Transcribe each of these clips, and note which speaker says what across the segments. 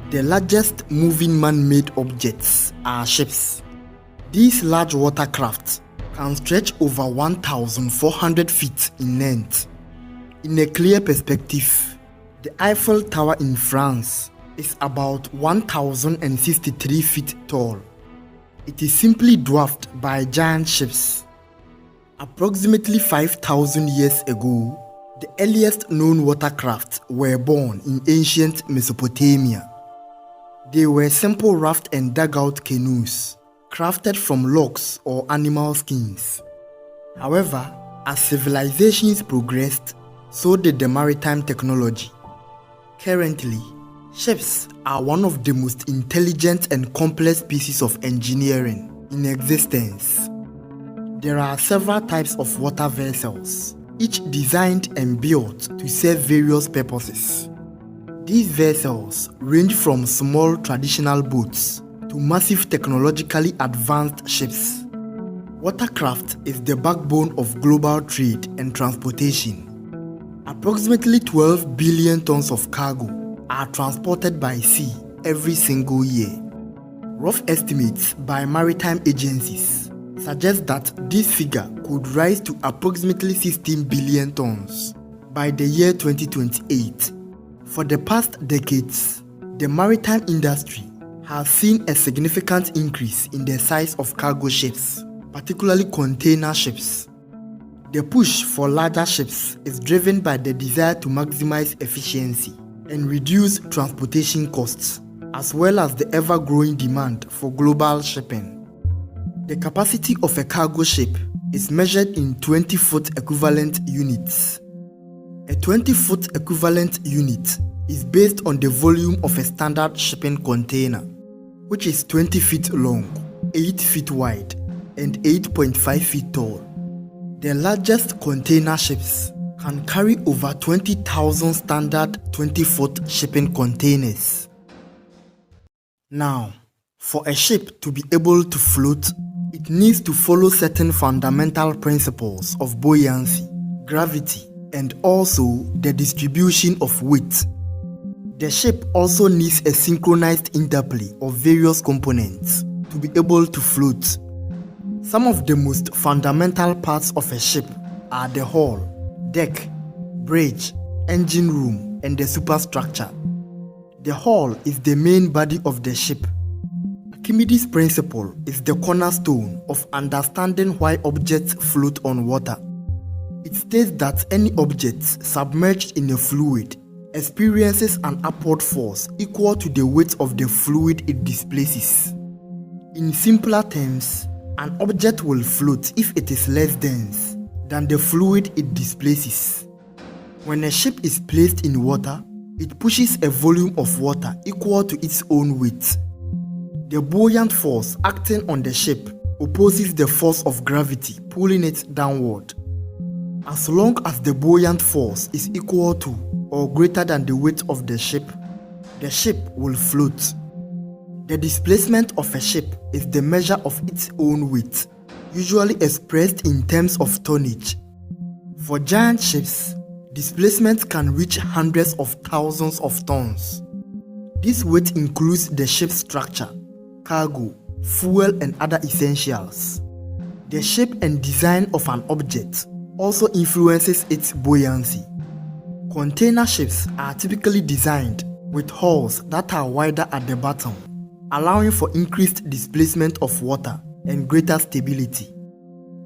Speaker 1: The largest moving man-made objects are ships. These large watercraft can stretch over 1,400 feet in length. In a clear perspective, the Eiffel Tower in France is about 1,063 feet tall. It is simply dwarfed by giant ships. Approximately 5,000 years ago, the earliest known watercraft were born in ancient Mesopotamia. They were simple raft and dugout canoes, crafted from logs or animal skins. However, as civilizations progressed, so did the maritime technology. Currently, ships are one of the most intelligent and complex pieces of engineering in existence. There are several types of water vessels, each designed and built to serve various purposes. These vessels range from small traditional boats to massive technologically advanced ships. Watercraft is the backbone of global trade and transportation. Approximately 12 billion tons of cargo are transported by sea every single year. Rough estimates by maritime agencies suggest that this figure could rise to approximately 16 billion tons by the year 2028. For the past decades, the maritime industry has seen a significant increase in the size of cargo ships, particularly container ships. The push for larger ships is driven by the desire to maximize efficiency and reduce transportation costs, as well as the ever-growing demand for global shipping. The capacity of a cargo ship is measured in 20-foot equivalent units. A 20-foot equivalent unit is based on the volume of a standard shipping container, which is 20 feet long, 8 feet wide, and 8.5 feet tall. The largest container ships can carry over 20,000 standard 20-foot shipping containers. Now, for a ship to be able to float, it needs to follow certain fundamental principles of buoyancy, gravity, and also the distribution of weight. The ship also needs a synchronized interplay of various components to be able to float. Some of the most fundamental parts of a ship are the hull, deck, bridge, engine room, and the superstructure. The hull is the main body of the ship. Archimedes Principle is the cornerstone of understanding why objects float on water. It states that any object submerged in a fluid experiences an upward force equal to the weight of the fluid it displaces. In simpler terms, an object will float if it is less dense than the fluid it displaces. When a ship is placed in water, it pushes a volume of water equal to its own weight. The buoyant force acting on the ship opposes the force of gravity pulling it downward. As long as the buoyant force is equal to or greater than the weight of the ship will float. The displacement of a ship is the measure of its own weight, usually expressed in terms of tonnage. For giant ships, displacement can reach hundreds of thousands of tons. This weight includes the ship's structure, cargo, fuel, and other essentials. The shape and design of an object also influences its buoyancy. Container ships are typically designed with hulls that are wider at the bottom, allowing for increased displacement of water and greater stability.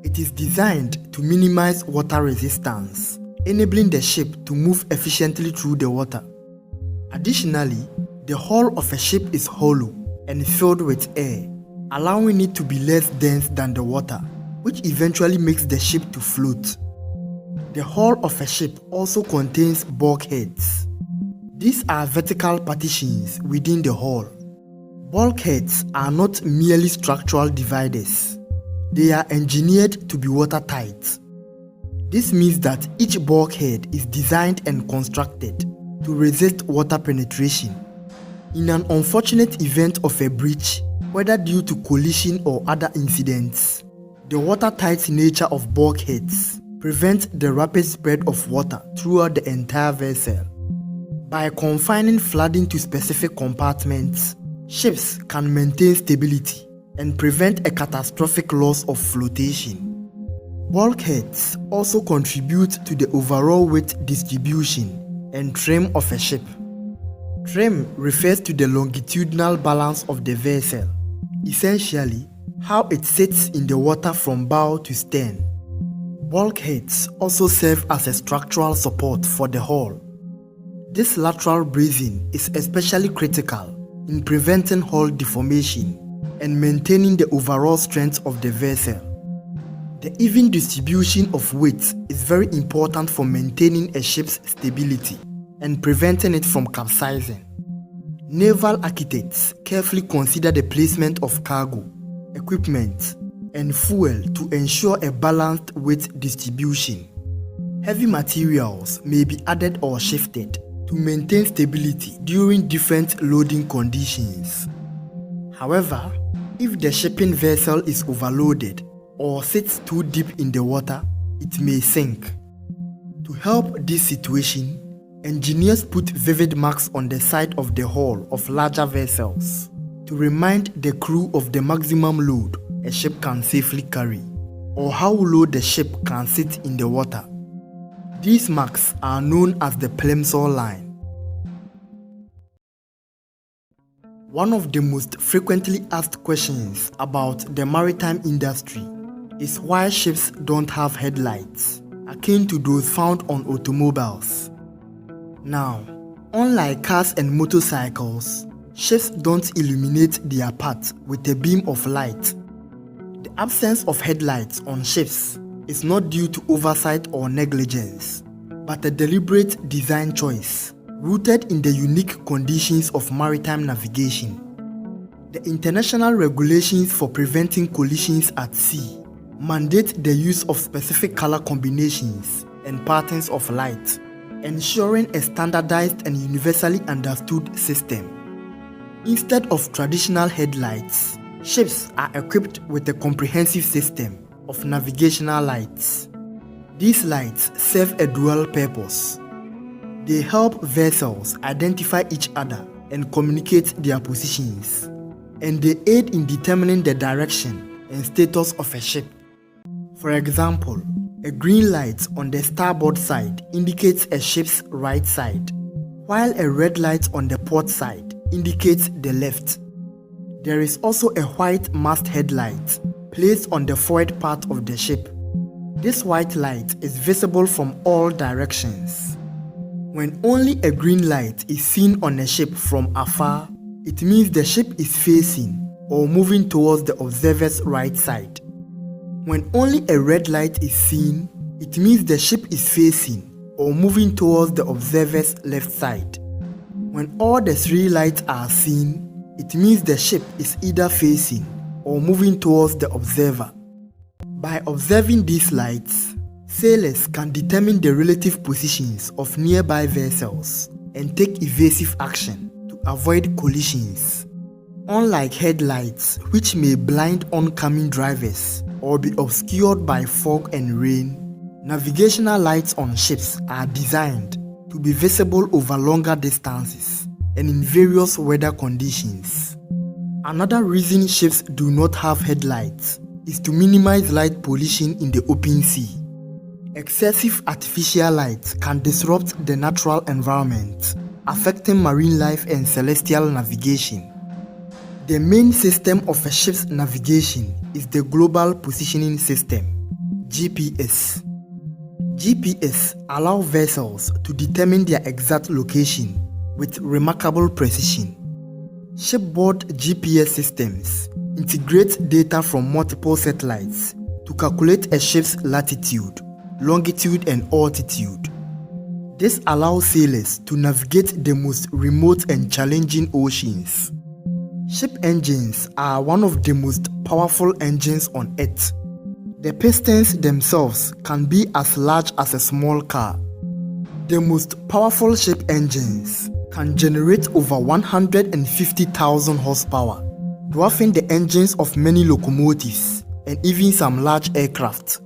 Speaker 1: It is designed to minimize water resistance, enabling the ship to move efficiently through the water. Additionally, the hull of a ship is hollow and filled with air, allowing it to be less dense than the water, which eventually makes the ship to float. The hull of a ship also contains bulkheads. These are vertical partitions within the hull. Bulkheads are not merely structural dividers. They are engineered to be watertight. This means that each bulkhead is designed and constructed to resist water penetration. In an unfortunate event of a breach, whether due to collision or other incidents, the watertight nature of bulkheads prevents the rapid spread of water throughout the entire vessel. By confining flooding to specific compartments, ships can maintain stability and prevent a catastrophic loss of flotation. Bulkheads also contribute to the overall weight distribution and trim of a ship. Trim refers to the longitudinal balance of the vessel, essentially how it sits in the water from bow to stern. Bulkheads also serve as a structural support for the hull. This lateral bracing is especially critical in preventing hull deformation and maintaining the overall strength of the vessel. The even distribution of weight is very important for maintaining a ship's stability and preventing it from capsizing. Naval architects carefully consider the placement of cargo, equipment, and fuel to ensure a balanced weight distribution. Heavy materials may be added or shifted to maintain stability during different loading conditions. However, if the shipping vessel is overloaded or sits too deep in the water, it may sink. To help this situation, engineers put vivid marks on the side of the hull of larger vessels to remind the crew of the maximum load a ship can safely carry, or how low the ship can sit in the water. These marks are known as the Plimsoll line. One of the most frequently asked questions about the maritime industry is why ships don't have headlights, akin to those found on automobiles. Now, unlike cars and motorcycles, ships don't illuminate their path with a beam of light. The absence of headlights on ships is not due to oversight or negligence, but a deliberate design choice rooted in the unique conditions of maritime navigation. The international regulations for preventing collisions at sea mandate the use of specific color combinations and patterns of light, ensuring a standardized and universally understood system. Instead of traditional headlights, ships are equipped with a comprehensive system of navigational lights. These lights serve a dual purpose. They help vessels identify each other and communicate their positions, and they aid in determining the direction and status of a ship. For example, a green light on the starboard side indicates a ship's right side, while a red light on the port side indicates the left. There is also a white mast headlight placed on the forward part of the ship. This white light is visible from all directions. When only a green light is seen on a ship from afar, it means the ship is facing or moving towards the observer's right side. When only a red light is seen, it means the ship is facing or moving towards the observer's left side. When all the three lights are seen, it means the ship is either facing or moving towards the observer. By observing these lights, sailors can determine the relative positions of nearby vessels and take evasive action to avoid collisions. Unlike headlights, which may blind oncoming drivers or be obscured by fog and rain, navigational lights on ships are designed to be visible over longer distances and in various weather conditions. Another reason ships do not have headlights is to minimize light pollution in the open sea. Excessive artificial light can disrupt the natural environment, affecting marine life and celestial navigation. The main system of a ship's navigation is the Global Positioning System, GPS. GPS allows vessels to determine their exact location with remarkable precision. Shipboard GPS systems integrate data from multiple satellites to calculate a ship's latitude, longitude, and altitude. This allows sailors to navigate the most remote and challenging oceans. Ship engines are one of the most powerful engines on Earth. The pistons themselves can be as large as a small car. The most powerful ship engines can generate over 150,000 horsepower, dwarfing the engines of many locomotives and even some large aircraft.